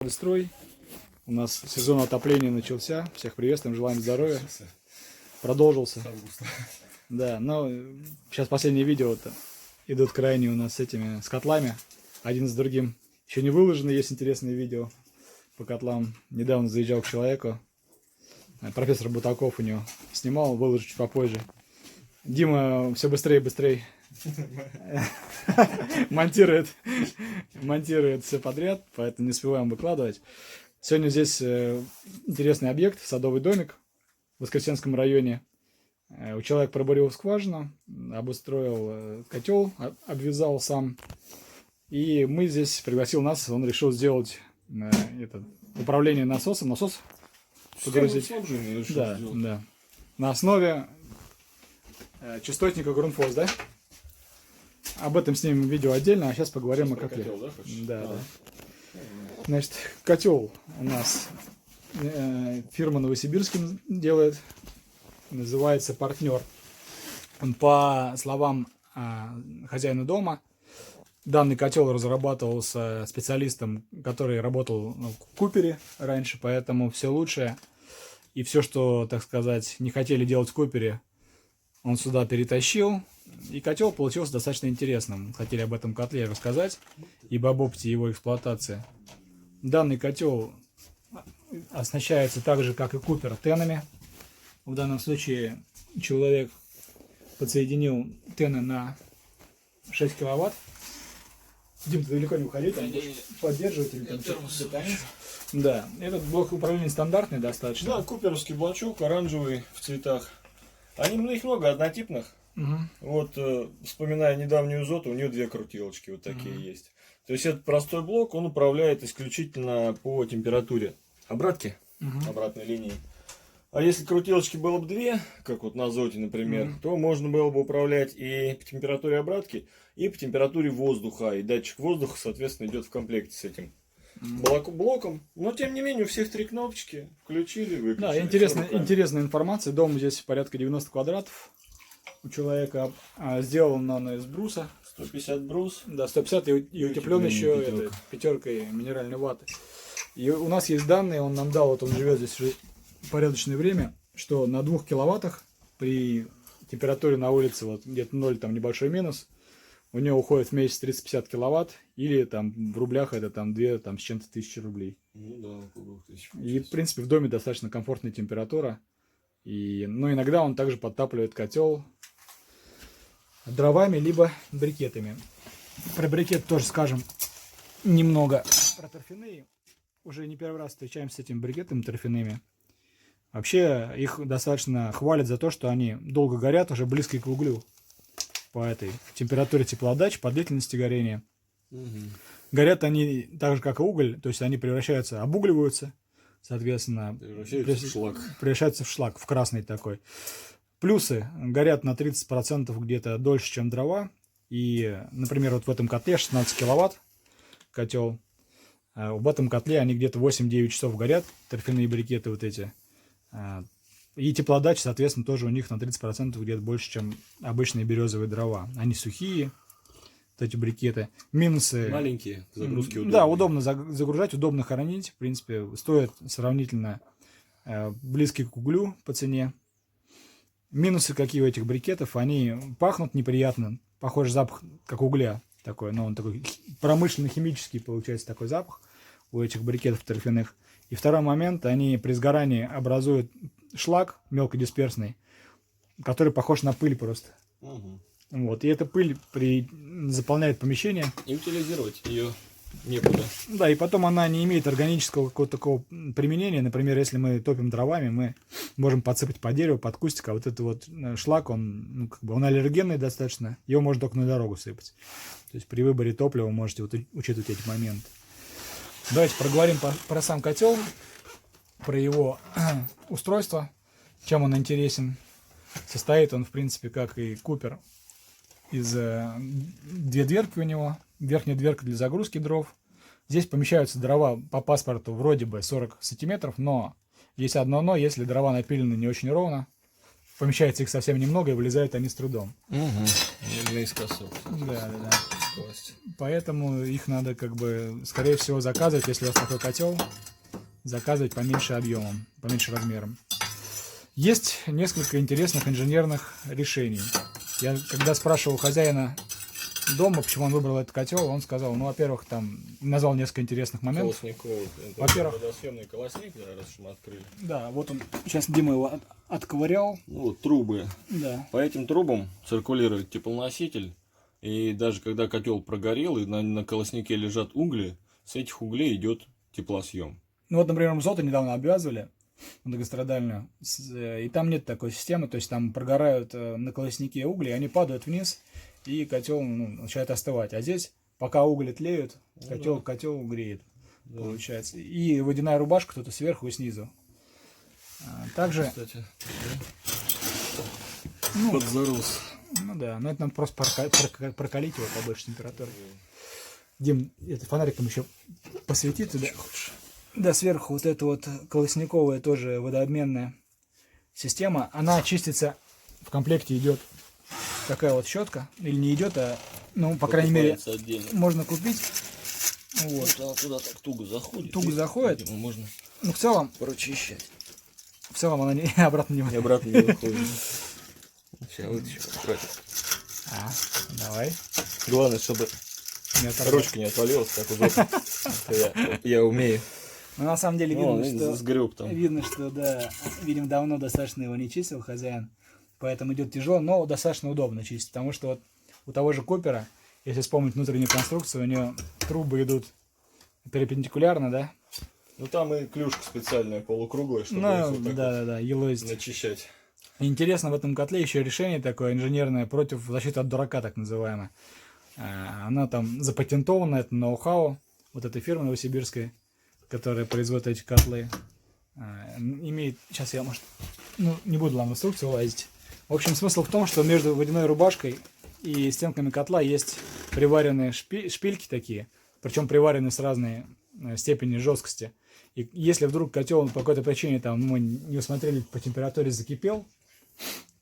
Строй. У нас сезон отопления начался. Всех приветствуем, желаем здоровья. Продолжился. Да, но сейчас последние видео идут крайне у нас с котлами. Один с другим. Еще не выложены, есть интересные видео по котлам. Недавно заезжал к человеку. Профессор Бутаков у него снимал, выложу чуть попозже. Дима все быстрее и быстрее монтирует все подряд, поэтому не успеваем выкладывать. Сегодня здесь интересный объект, садовый домик в Воскресенском районе. У человека пробурил скважину, обустроил котел, обвязал сам. И мы здесь, пригласил нас, он решил сделать управление насосом. Насос погрузить. Да. На основе частотника Grundfos, да? Об этом снимем видео отдельно, а сейчас поговорим о котле. Котел, да? Значит, котел у нас фирма Новосибирским делает, называется «Партнер». Он, по словам хозяина дома, данный котел разрабатывался специалистом, который работал в Купере раньше, поэтому все лучшее и все, что, так сказать, не хотели делать в Купере, он сюда перетащил, и котел получился достаточно интересным. Хотели об этом котле рассказать, ибо об опыте его эксплуатации. Данный котел оснащается так же, как и Купер, тенами. В данном случае человек подсоединил тены на 6 киловатт. Дим, ты далеко не уходи, там поддерживать или там да, этот блок управления стандартный достаточно. Да, куперовский блочок, оранжевый в цветах. Их много однотипных. Вот, вспоминая недавнюю Зоту, у нее 2 крутилочки вот такие есть. То есть этот простой блок, он управляет исключительно по температуре обратки, обратной линии. А если крутилочки было бы 2, как вот на Зоте, например, то можно было бы управлять и по температуре обратки, и по температуре воздуха. И датчик воздуха, соответственно, идет в комплекте с этим блоком. Но, тем не менее, у всех 3 кнопочки. Включили, выключили. Да, интересная информация. Дом здесь порядка 90 квадратов. У человека сделан он из бруса. 150 брус. Да, 150 и утеплен еще пятеркой минеральной ваты. И у нас есть данные, он нам дал, вот он живет здесь уже порядочное время, что на 2 киловаттах при температуре на улице вот где-то 0, там небольшой минус, у него уходит в месяц 350 киловатт, или там в рублях это там 2 там, с чем-то тысячи рублей. Ну да, около 2000. И в принципе в доме достаточно комфортная температура. Но иногда он также подтапливает котел дровами, либо брикетами. Про брикет тоже скажем немного. Про торфяные. Уже не первый раз встречаемся с этими брикетами торфяными. Вообще их достаточно хвалят за то, что они долго горят, уже близко к углю. По этой температуре теплоотдачи, по длительности горения. Горят они так же, как и уголь. То есть они обугливаются. Соответственно, превращаются в шлак, в красный такой. Плюсы: горят на 30% где-то дольше, чем дрова. И, например, вот в этом котле 16 киловатт котел. В этом котле они где-то 8-9 часов горят, торфяные брикеты вот эти. И теплоотдача, соответственно, тоже у них на 30% где-то больше, чем обычные березовые дрова. Они сухие, вот эти брикеты. Минусы. Маленькие, загрузки удобные. Да, удобно загружать, удобно хранить. В принципе, стоят сравнительно близкие к углю по цене. Минусы какие у этих брикетов? Они пахнут неприятно. Похожий запах, как угля. Такой, но он такой промышленно-химический, получается, такой запах у этих брикетов торфяных. И второй момент, они при сгорании образуют шлак мелкодисперсный, который похож на пыль просто. Вот, и эта пыль заполняет помещение. И утилизировать ее некуда. Да, и потом она не имеет органического какого-то такого применения. Например, если мы топим дровами, мы можем подсыпать под дерево, под кустик, а вот этот вот шлак, он аллергенный достаточно, его можно только на дорогу сыпать. То есть при выборе топлива вы можете учитывать эти моменты. Давайте проговорим про сам котел, про его устройство, чем он интересен. Состоит он, в принципе, как и Купер, из 2 дверки у него. Верхняя дверка для загрузки дров. Здесь помещаются дрова по паспорту вроде бы 40 сантиметров, но есть одно но: если дрова напилены не очень ровно, помещается их совсем немного и вылезают они с трудом. Наискосок. Да. класть. Поэтому их надо, как бы, скорее всего, заказывать, если у вас такой котел, заказывать поменьше объемом, поменьше размером. Есть несколько интересных инженерных решений. Я когда спрашивал хозяина дома, почему он выбрал этот котел, он сказал, ну, во-первых, там назвал несколько интересных моментов. Во-первых, водосъемный колосник, раз уж мы открыли. Да, вот он, сейчас Дима его отковырял. Ну, вот трубы. Да. По этим трубам циркулирует теплоноситель. И даже когда котел прогорел и на колоснике лежат угли, с этих углей идет теплосъем. Ну вот, например, МЗОТа недавно обвязывали, многострадальную, и там нет такой системы, то есть там прогорают на колоснике угли, они падают вниз, и котел начинает остывать. А здесь, пока угли тлеют, котел греет, получается. И водяная рубашка тут и сверху, и снизу. Также... Кстати, ну, подзарос. Ну да, но это надо просто прокалить его по большей температуре. Дим, это фонариком еще посвети туда. Да, сверху вот эта вот колосниковая тоже водообменная система. Она чистится, в комплекте идет такая вот щетка. Или не идет, а, ну, по крайней мере, отдельно. Можно купить. Вот. Она туда так туго заходит. Туго заходит. Видимо, можно ну, в целом прочищать. В целом она обратно не выходит. Обратно не выходит. Сейчас вытащу. Давай. Главное, чтобы ручка не отвалилась, как уже. Я умею. Ну, на самом деле видно, сгреб там. Видно, что да, видимо, давно достаточно его не чистил хозяин, поэтому идет тяжело, но достаточно удобно чистить, потому что вот у того же Купера, если вспомнить внутреннюю конструкцию, у него трубы идут перпендикулярно, да? Ну там и клюшка специальная полукруглая, чтобы елозить. Начищать. Интересно в этом котле еще решение такое инженерное против защиты от дурака, так называемое. Она там запатентована, это ноу-хау вот этой фирмы новосибирской, которая производит эти котлы. Имеет, сейчас я, может, не буду вам в инструкцию лазить. В общем, смысл в том, что между водяной рубашкой и стенками котла есть приваренные шпильки такие, причем приварены с разной степенью жесткости. И если вдруг котел по какой-то причине там мы не усмотрели, по температуре закипел,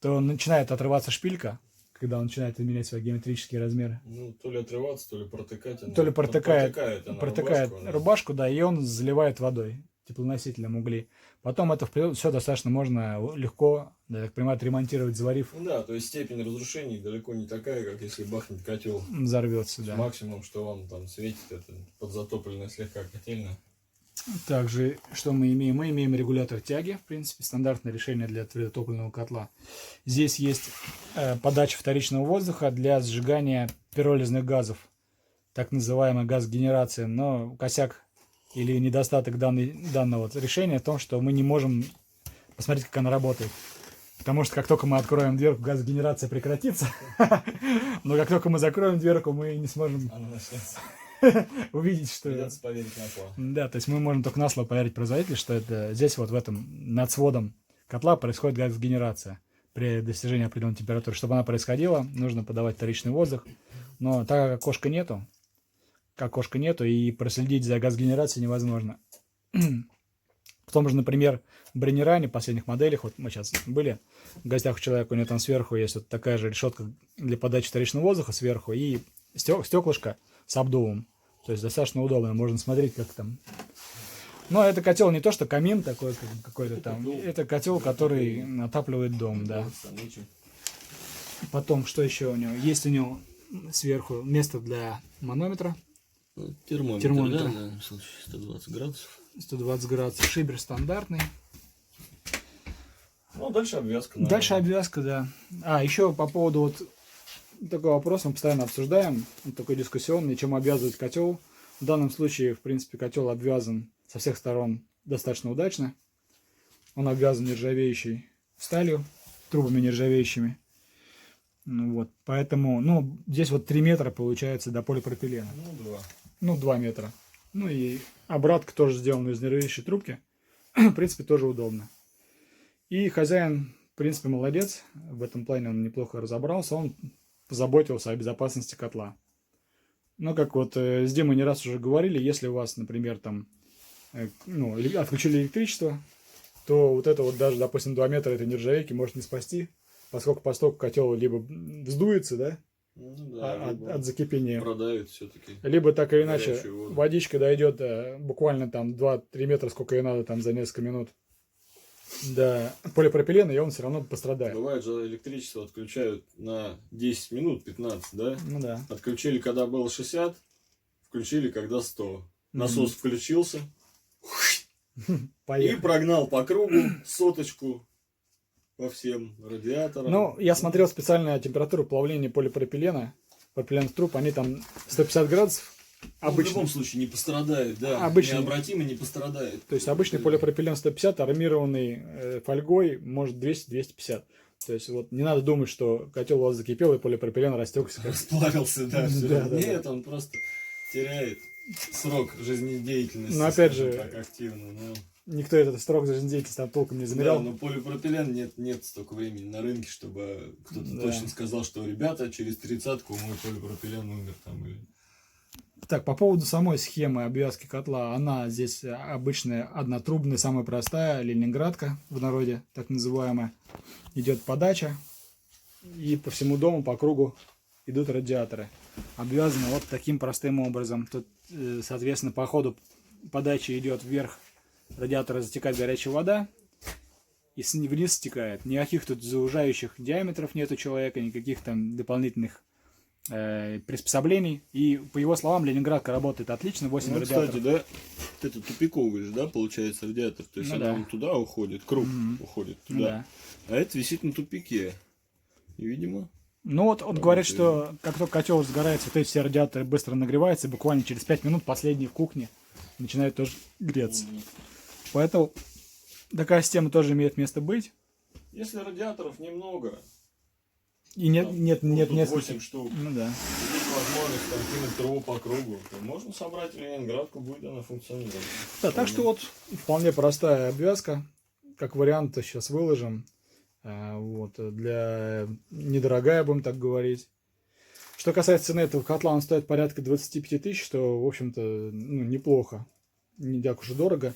то начинает отрываться шпилька, когда он начинает менять свои геометрические размеры. Ну, то ли отрываться, то ли протыкать. То ли протыкает рубашку, рубашку, да, и он заливает водой, теплоносителем углей. Потом это все достаточно можно легко, я так понимаю, отремонтировать, заварив. Ну да, то есть степень разрушений далеко не такая, как если бахнуть котел. Взорвется, да. Максимум, что вам там светит, это подзатопленная слегка котельная. Также, что мы имеем? Мы имеем регулятор тяги, в принципе, стандартное решение для твердотопливного котла. Здесь есть подача вторичного воздуха для сжигания пиролизных газов, так называемая газогенерация. Но косяк или недостаток данного решения в том, что мы не можем посмотреть, как она работает. Потому что как только мы откроем дверку, газогенерация прекратится. Но как только мы закроем дверку, мы не сможем увидеть, что... Придется поверить на слово. Да, то есть мы можем только на слово поверить производителю, что это здесь вот в этом над сводом котла происходит газогенерация при достижении определенной температуры. Чтобы она происходила, нужно подавать вторичный воздух. Но так как окошка нету, и проследить за газогенерацией невозможно. В том же, например, Брониране, последних моделях, вот мы сейчас были в гостях у человека, у него там сверху есть вот такая же решетка для подачи вторичного воздуха сверху и стеклышко с обдувом. То есть достаточно удобно, можно смотреть, как там. Но это котел не то, что камин такой какой-то там. Это котел, который отапливает дом, да. Потом, что еще у него? Есть у него сверху место для манометра. Термометр. Да, в данном случае 120 градусов. 120 градусов. Шибер стандартный. Ну, дальше обвязка. Наверное. Дальше обвязка, да. Еще по поводу вот такой вопрос мы постоянно обсуждаем. Он такой дискуссионный, чем обвязывать котел. В данном случае, в принципе, котел обвязан со всех сторон достаточно удачно. Он обвязан нержавеющей сталью, трубами нержавеющими. Вот. Поэтому, здесь вот 3 метра получается до полипропилена. 2 метра. И обратка тоже сделана из нержавеющей трубки. В принципе, тоже удобно. И хозяин, в принципе, молодец. В этом плане он неплохо разобрался. Он позаботился о безопасности котла. Но, как вот с Димой не раз уже говорили, если у вас, например, там, отключили электричество, то вот это вот даже, допустим, 2 метра этой нержавейки может не спасти, поскольку котел либо вздуется, да, Ну, да, от закипения. Продавит все-таки. Либо так или иначе водичка дойдет буквально там 2-3 метра, сколько ей надо там за несколько минут до полипропилена, и он все равно пострадает. Бывает же электричество отключают на 10 минут, 15, да? Ну да. Отключили, когда было 60, включили, когда 100. Насос включился и прогнал по кругу соточку по всем радиаторам. Ну, я смотрел специальную температуру плавления полипропилена, пропиленных труб, они там 150 градусов. Обычно. В любом случае не пострадает, да. Обычный, необратимо не пострадает. То есть обычный полипропилен 150, армированный фольгой может 200-250. То есть вот не надо думать, что котел у вас закипел и полипропилен растекся. Расплавился, да. Да, Нет, да. он просто теряет срок жизнедеятельности. Но опять же, так активно. Никто этот срок жизнедеятельности там толком не замерял. Да, но полипропилен нет столько времени на рынке, чтобы кто-то точно сказал, что ребята, через 30-ку мой полипропилен умер там или... Так, по поводу самой схемы обвязки котла, она здесь обычная однотрубная, самая простая, ленинградка в народе, так называемая. Идет подача, и по всему дому, по кругу идут радиаторы. Обвязаны вот таким простым образом. Тут, соответственно, по ходу подачи идет вверх, радиатора затекает горячая вода, и вниз стекает. Никаких тут заужающих диаметров нет у человека, никаких там дополнительных приспособлений. И по его словам, ленинградка работает отлично, 8 радиаторов. Кстати, да, это тупиковый же, да, получается, радиатор. То есть она вон туда уходит, круг уходит туда. Да. А это висит на тупике. И, видимо... Ну вот он говорит, что как только котел сгорается, вот эти все радиаторы быстро нагреваются, и буквально через 5 минут последний в кухне начинает тоже греться. Поэтому такая система тоже имеет место быть. Если радиаторов немного, и нет 8 штук, ну да, есть возможность там кинуть трубу по кругу, то можно собрать ленинградку, будет она функционировать. Да, так что вот вполне простая обвязка, как вариант сейчас выложим. Вот, для недорогая, будем так говорить. Что касается цены этого котла, он стоит порядка 25 тысяч, что, в общем-то, ну, неплохо, не так уж и дорого.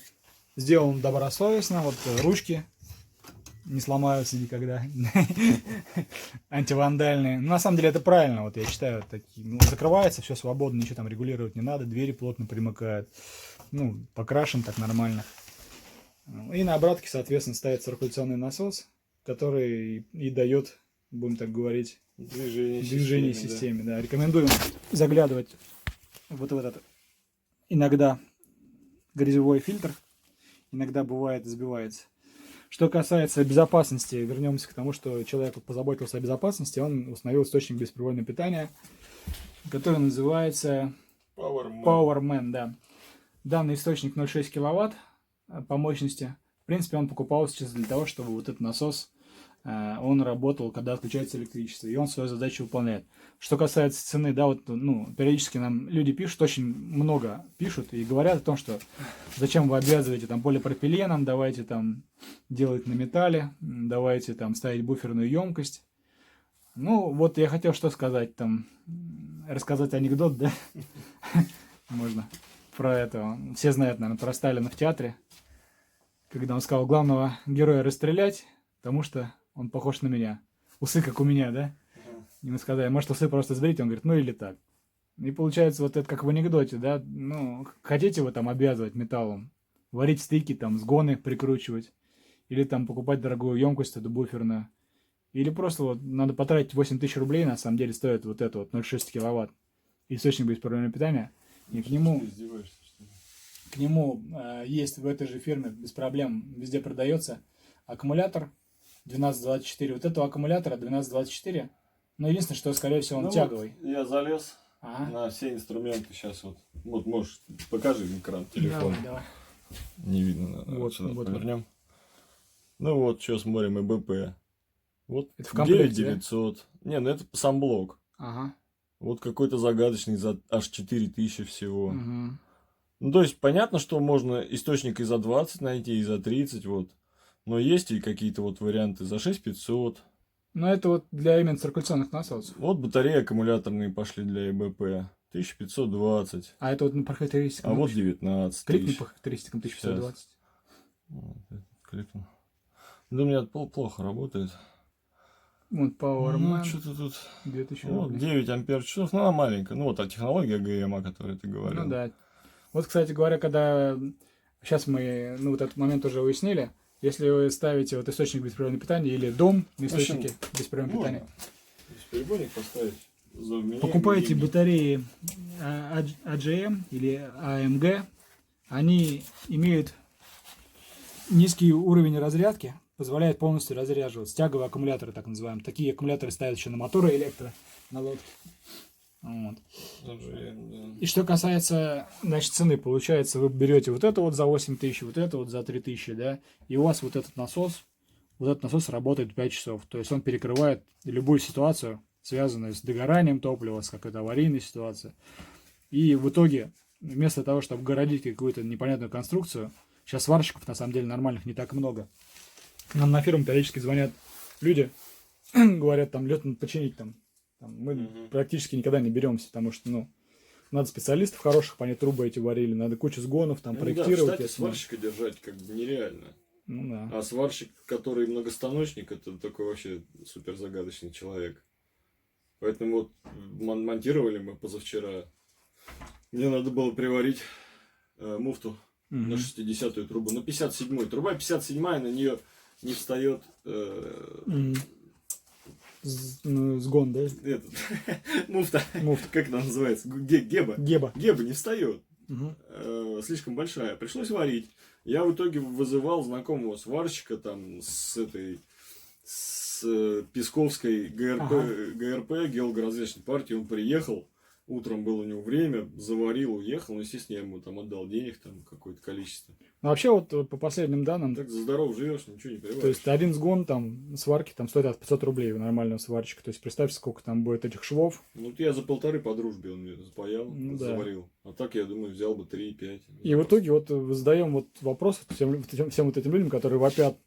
Сделан добросовестно, вот ручки не сломаются никогда, антивандальные. На самом деле это правильно, вот я считаю, такие, ну, закрывается, все свободно, ничего там регулировать не надо, двери плотно примыкают, ну, покрашен так нормально. И на обратке, соответственно, стоит циркуляционный насос, который и дает, будем так говорить, движение системе. Да. Рекомендуем заглядывать вот в этот иногда грязевой фильтр, иногда бывает сбивается. Что касается безопасности, вернемся к тому, что человек позаботился о безопасности, он установил источник беспроводного питания, который называется PowerMan. Да. Данный источник 0,6 киловатт по мощности. В принципе, он покупался сейчас для того, чтобы вот этот насос, он работал, когда отключается электричество, и он свою задачу выполняет. Что касается цены, да, вот, ну, периодически нам люди пишут, очень много пишут и говорят о том, что зачем вы обвязываете там полипропиленом, давайте там делать на металле, давайте там ставить буферную емкость. Ну, вот я хотел что сказать там, рассказать анекдот, да, можно, про это. Все знают, наверное, про Сталина в театре, когда он сказал главного героя расстрелять, потому что он похож на меня. Усы как у меня, да? И мы сказали, может, усы просто сбрить? Он говорит, ну или так. И получается вот это как в анекдоте, да? Ну, хотите вы там обвязывать металлом, варить стыки, там, сгоны прикручивать, или там покупать дорогую емкость, эту буферную. Или просто вот надо потратить 8 тысяч рублей, на самом деле стоит вот это вот 0,6 киловатт источник беспроводного питания. И к нему есть в этой же фирме без проблем, везде продается аккумулятор 1224. Вот этого аккумулятора 1224. Но единственное, что, скорее всего, он тяговый. Вот я залез на все инструменты. Сейчас вот можешь, покажи экран телефона. Давай. Не видно, вот сюда повернем. Ну вот, что смотрим, ИБП. Вот это в комплекте, 9900. Да? Не, ну это сам блок. Ага. Вот какой-то загадочный за аж 4000 всего. Угу. Ну, то есть, понятно, что можно источник и за 20 найти, и за 30, вот. Но есть и какие-то вот варианты за 6500. Но это вот для именно циркуляционных насосов. Вот батареи аккумуляторные пошли для ИБП. 1520. А это вот по характеристикам? А вот 19 кликни по характеристикам 1520. Вот, кликну. Да у меня плохо работает. Вот Power Ну, Man, что-то тут... 2000 Ну, рублей. 9 ампер часов, ну, она маленькая. Ну, вот та технология ГМ, о которой ты говорил. Ну да. Вот, кстати говоря, когда сейчас мы, ну, вот этот момент уже уяснили, если вы ставите вот источник беспрерывного питания или дом на В общем, источнике беспрерывного питания, бесперебойник поставить. покупайте батареи AGM или AMG, они имеют низкий уровень разрядки, позволяет полностью разряживаться. Тяговые аккумуляторы, так называемые. Такие аккумуляторы ставят еще на моторы электро, на лодке. Вот. И что касается, значит, цены, получается, вы берете вот это вот за 8 тысяч, вот это вот за 3 тысячи, да, и у вас вот этот насос работает 5 часов. То есть он перекрывает любую ситуацию, связанную с догоранием топлива, с какой-то аварийной ситуацией. И в итоге, вместо того, чтобы городить какую-то непонятную конструкцию, сейчас сварщиков, на самом деле, нормальных не так много. Нам на фирму периодически звонят люди, говорят, там, лед починить там. Мы практически никогда не беремся, потому что, ну, надо специалистов хороших, по ней трубы эти варили, надо кучу сгонов там проектировать. Да, в штате сварщика держать как бы нереально. Ну да. А сварщик, который многостаночник, это такой вообще супер загадочный человек. Поэтому вот монтировали мы позавчера. Мне надо было приварить муфту на 60-ю трубу. На 57-ю. Труба 57-я, на нее не встает... Сгон, да? Муфта. Как она называется? Геба. Геба не встает. Слишком большая. Пришлось варить. Я в итоге вызывал знакомого сварщика там с Песковской ГРП, геологоразведочной партии. Он приехал. Утром было у него время, заварил, уехал. Ну, естественно, я ему там отдал денег, там какое-то количество. Ну, вообще, вот по последним данным... Так за здорово живешь, ничего не приваришь. То есть, один сгон там сварки там стоит от 500 рублей у нормального сварщика. То есть, представьте, сколько там будет этих швов. Ну, я за 1,5 по дружбе он мне запаял, Ну, заварил. Да. А так, я думаю, взял бы 3-5. И в итоге вот задаем вот вопрос всем вот этим людям, которые вопят,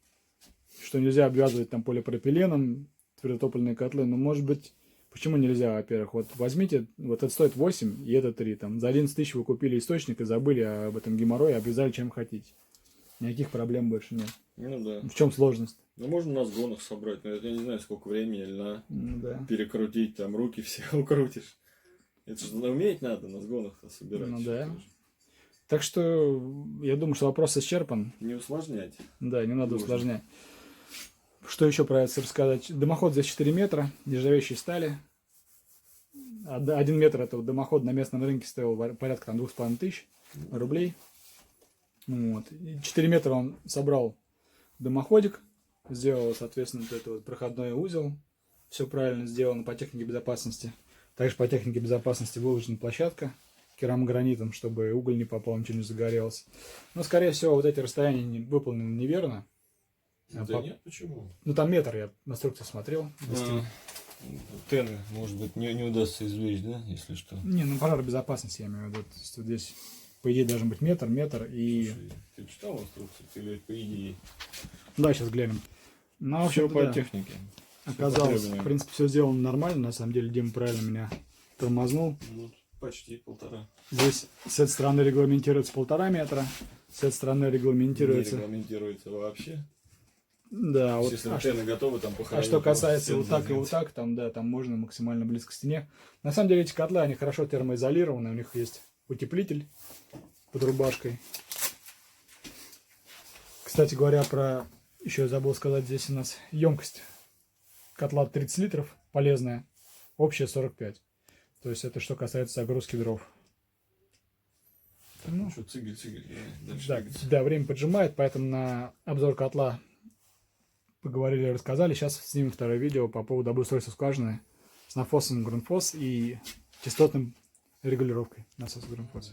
что нельзя обвязывать там полипропиленом твердотопливные котлы. Но, может быть... Почему нельзя, во-первых? Вот возьмите, вот это стоит 8, и это 3. Там, за 11 тысяч вы купили источник и забыли об этом геморрое, обвязали чем хотите. Никаких проблем больше нет. Ну да. В чем сложность? Ну можно на сгонах собрать, но я не знаю, сколько времени льна да. перекрутить, там руки все укрутишь. Это же уметь надо на сгонах собирать. Ну да. Так что я думаю, что вопрос исчерпан. Не усложнять. Да, не надо усложнять. Что еще про это рассказать? Дымоход здесь 4 метра, нержавеющей стали. 1 метр этого дымоход на местном рынке стоил порядка там 2500 рублей. Вот. 4 метра он собрал дымоходик, сделал, соответственно, вот это вот проходной узел. Все правильно сделано по технике безопасности. Также по технике безопасности выложена площадка керамогранитом, чтобы уголь не попал, ничего не загорелось. Но, скорее всего, вот эти расстояния выполнены неверно. Да нет, почему? Ну там метр, я на инструкции смотрел. Тены, может быть, не удастся извлечь, да, если что? Не, ну пожаробезопасность я имею в виду. То есть, вот здесь, по идее, должен быть метр и... Слушай, ты читал инструкцию? Или по идее? Да, сейчас глянем. Ну, в общем, по технике. Оказалось, в принципе, все сделано нормально. На самом деле, Дима правильно меня тормознул. Ну, почти 1,5. Здесь с этой стороны регламентируется 1,5 метра. С этой стороны регламентируется... Не регламентируется вообще. Да, вот. Если тены готовы, там похоронить. А что касается вот так и вот так, там, да, там можно максимально близко к стене. На самом деле эти котлы, они хорошо термоизолированы, у них есть утеплитель под рубашкой. Кстати говоря, про, еще я забыл сказать, здесь у нас емкость котла 30 литров, полезная, общая 45. То есть это что касается загрузки дров. Так, ну что, цигель. Да, время поджимает, поэтому на обзор котла поговорили, рассказали. Сейчас снимем второе видео по поводу обустройства скважины с нафосом Grundfos и частотным регулировкой насоса Grundfos.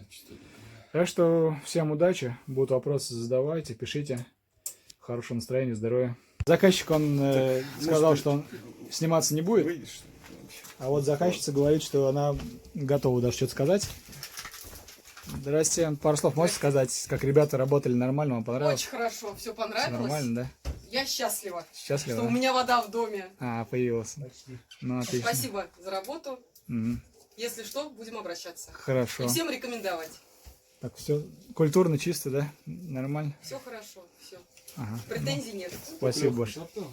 Так что всем удачи. Будут вопросы, задавайте, пишите. Хорошего настроения, здоровья. Заказчик, он сказал, что он сниматься не будет. А вот заказчица говорит, что она готова даже что-то сказать. Здрасте. Пару слов можете сказать, как ребята работали нормально, вам понравилось? Очень хорошо, все понравилось. Все нормально, да? Я счастлива. Счастлива? Что у меня вода в доме. Появилась. Ну, отлично. Спасибо за работу. Если что, будем обращаться. Хорошо. И всем рекомендовать. Так, все культурно, чисто, да? Нормально? Все хорошо, все. Ага. Претензий нет. Спасибо большое. Шаптал.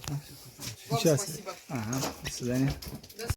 Вам Сейчас. спасибо. Ага, до свидания.